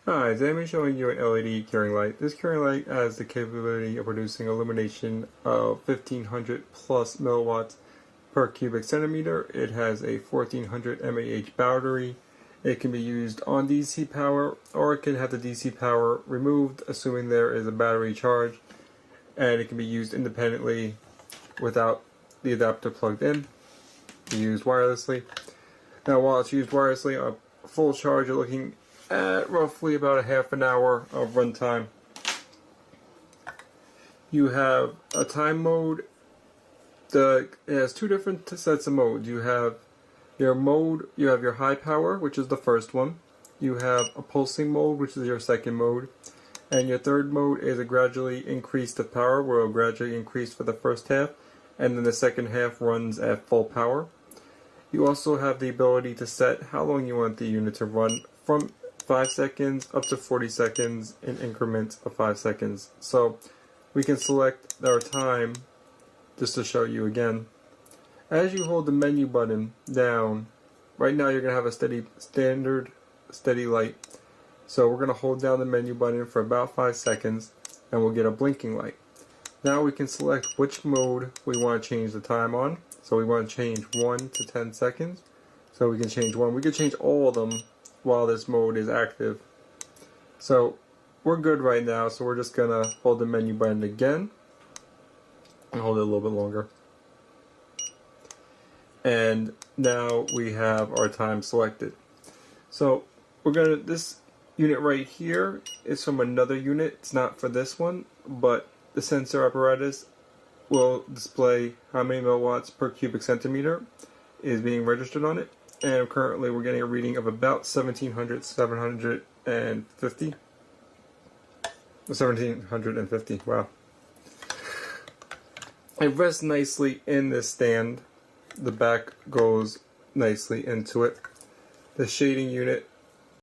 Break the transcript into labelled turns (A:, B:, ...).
A: Hi, today I'm showing you an LED curing light. This curing light has the capability of producing illumination of 1500 plus milliwatts per cubic centimeter. It has a 1400 mAh battery. It can be used on DC power, or it can have the DC power removed, assuming there is a battery charge, and it can be used independently without the adapter plugged in. Be used wirelessly. Now, while it's used wirelessly, a full charge, you're looking at roughly about a half an hour of runtime. You have a time mode. It has two different sets of modes. You have your high power, which is the first one. You have a pulsing mode, which is your second mode. And your third mode is a gradually increased power, where it will gradually increase for the first half, and then the second half runs at full power. You also have the ability to set how long you want the unit to run, from 5 seconds up to 40 seconds in increments of 5 seconds. So we can select our time just to show you again. As you hold the menu button down, right now you're going to have a steady light. So we're going to hold down the menu button for about 5 seconds and we'll get a blinking light. Now we can select which mode we want to change the time on. So we want to change 1 to 10 seconds. So we can change 1. We can change all of them while this mode is active. So we're good right now, so we're just gonna hold the menu button again and hold it a little bit longer. And now we have our time selected. So this unit right here is from another unit. It's not for this one, but the sensor apparatus will display how many milliwatts per cubic centimeter is being registered on it. And currently we're getting a reading of about 1750. 1750, wow. It rests nicely in this stand. The back goes nicely into it. The shading unit